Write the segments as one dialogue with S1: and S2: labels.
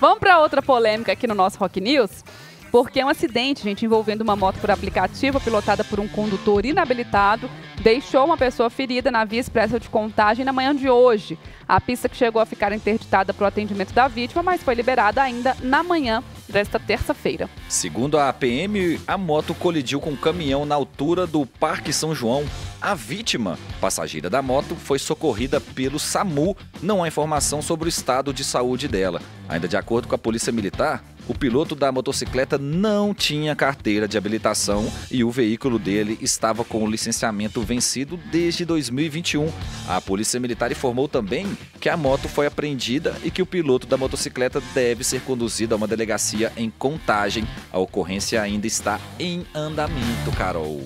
S1: Vamos para outra polêmica aqui no nosso Rock News. Porque é um acidente, gente, envolvendo uma moto por aplicativo pilotada por um condutor inabilitado deixou uma pessoa ferida na via expressa de Contagem na manhã de hoje. A pista que chegou a ficar interditada para o atendimento da vítima, mas foi liberada ainda na manhã desta terça-feira.
S2: Segundo a PM, a moto colidiu com um caminhão na altura do Parque São João. A vítima, passageira da moto, foi socorrida pelo SAMU. Não há informação sobre o estado de saúde dela. Ainda de acordo com a Polícia Militar, o piloto da motocicleta não tinha carteira de habilitação e o veículo dele estava com o licenciamento vencido desde 2021. A Polícia Militar informou também que a moto foi apreendida e que o piloto da motocicleta deve ser conduzido a uma delegacia em Contagem. A ocorrência ainda está em andamento, Carol.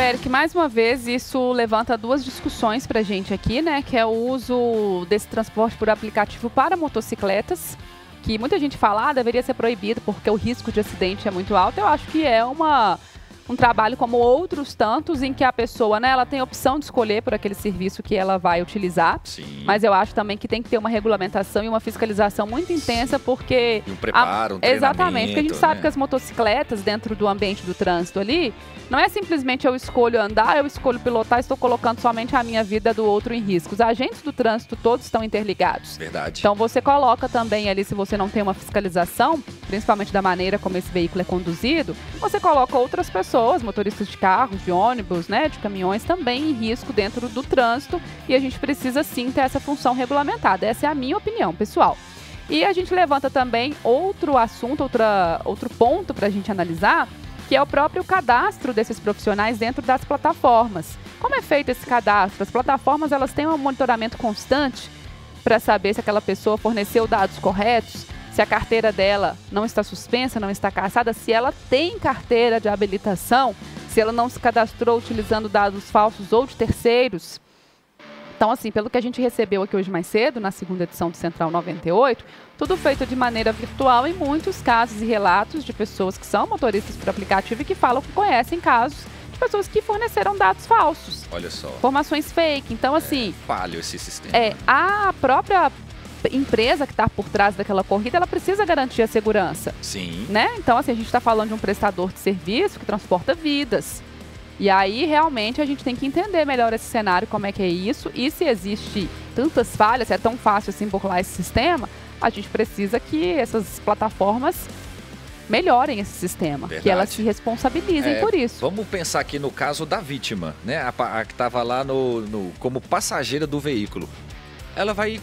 S1: Eric, mais uma vez isso levanta duas discussões pra gente aqui, né? Que é o uso desse transporte por aplicativo para motocicletas, que muita gente fala, deveria ser proibido porque o risco de acidente é muito alto. Eu acho que é um trabalho como outros tantos em que a pessoa, né, ela tem a opção de escolher por aquele serviço que ela vai utilizar.
S2: Sim.
S1: Mas eu acho também que tem que ter uma regulamentação e uma fiscalização muito intensa, porque...
S2: E um preparo, um treinamento,
S1: exatamente, porque a gente sabe que as motocicletas dentro do ambiente do trânsito ali, não é simplesmente eu escolho andar, eu escolho pilotar, estou colocando somente a minha vida do outro em risco. Os agentes do trânsito todos estão interligados.
S2: Verdade.
S1: Então você coloca também ali, se você não tem uma fiscalização, principalmente da maneira como esse veículo é conduzido, você coloca outras pessoas, motoristas de carros, de ônibus, né, de caminhões, também em risco dentro do trânsito, e a gente precisa sim ter essa função regulamentada. Essa é a minha opinião, pessoal. E a gente levanta também outro assunto, outro ponto para a gente analisar, que é o próprio cadastro desses profissionais dentro das plataformas. Como é feito esse cadastro? As plataformas, elas têm um monitoramento constante para saber se aquela pessoa forneceu dados corretos, se a carteira dela não está suspensa, não está cassada, se ela tem carteira de habilitação, se ela não se cadastrou utilizando dados falsos ou de terceiros. Então, assim, pelo que a gente recebeu aqui hoje mais cedo, na segunda edição do Central 98, tudo feito de maneira virtual em muitos casos e relatos de pessoas que são motoristas por aplicativo e que falam que conhecem casos de pessoas que forneceram dados falsos.
S2: Olha só.
S1: Informações fake. Então, assim...
S2: falho esse sistema.
S1: A própria empresa que está por trás daquela corrida, ela precisa garantir a segurança.
S2: Sim.
S1: Né? Então, assim, a gente está falando de um prestador de serviço que transporta vidas. E aí, realmente, a gente tem que entender melhor esse cenário, como é que é isso, e se existe tantas falhas, se é tão fácil assim burlar esse sistema, a gente precisa que essas plataformas melhorem esse sistema,
S2: Verdade.
S1: que elas se responsabilizem por isso.
S2: Vamos pensar aqui no caso da vítima, né? A que estava lá como passageira do veículo. Ela vai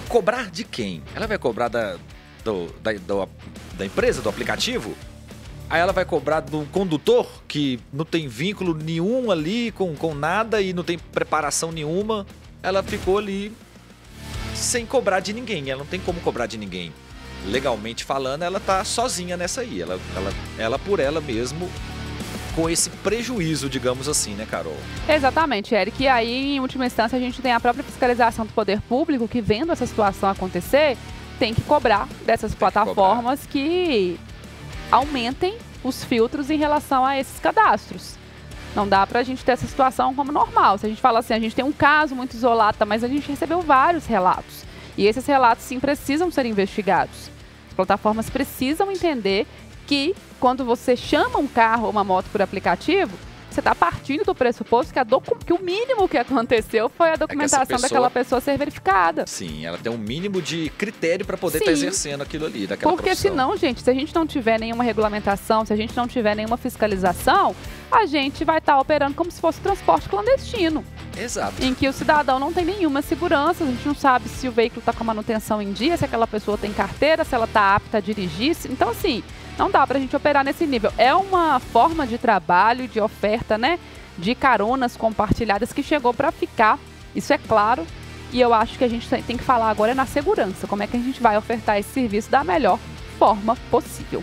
S2: cobrar de quem? Ela vai cobrar da empresa, do aplicativo? Aí ela vai cobrar do condutor, que não tem vínculo nenhum ali com nada e não tem preparação nenhuma. Ela ficou ali sem cobrar de ninguém. Ela não tem como cobrar de ninguém. Legalmente falando, ela tá sozinha nessa aí. Ela por ela mesmo, com esse prejuízo, digamos assim, né, Carol?
S1: Exatamente, Eric. E aí, em última instância, a gente tem a própria fiscalização do poder público que, vendo essa situação acontecer, tem que cobrar dessas plataformas que aumentem os filtros em relação a esses cadastros. Não dá pra gente ter essa situação como normal. Se a gente fala assim, a gente tem um caso muito isolado, mas a gente recebeu vários relatos. E esses relatos, sim, precisam ser investigados. As plataformas precisam entender que quando você chama um carro ou uma moto por aplicativo, você está partindo do pressuposto que o mínimo que aconteceu foi a documentação daquela pessoa ser verificada.
S2: Sim, ela tem um mínimo de critério para poder estar exercendo aquilo ali, daquela
S1: Porque
S2: profissão.
S1: senão, gente, se a gente não tiver nenhuma regulamentação, se a gente não tiver nenhuma fiscalização, a gente vai estar operando como se fosse transporte clandestino.
S2: Exato.
S1: Em que o cidadão não tem nenhuma segurança, a gente não sabe se o veículo está com a manutenção em dia, se aquela pessoa tem carteira, se ela está apta a dirigir. Então, assim, não dá pra gente operar nesse nível. É uma forma de trabalho, de oferta, né, de caronas compartilhadas que chegou para ficar. Isso é claro. E eu acho que a gente tem que falar agora na segurança. Como é que a gente vai ofertar esse serviço da melhor forma possível.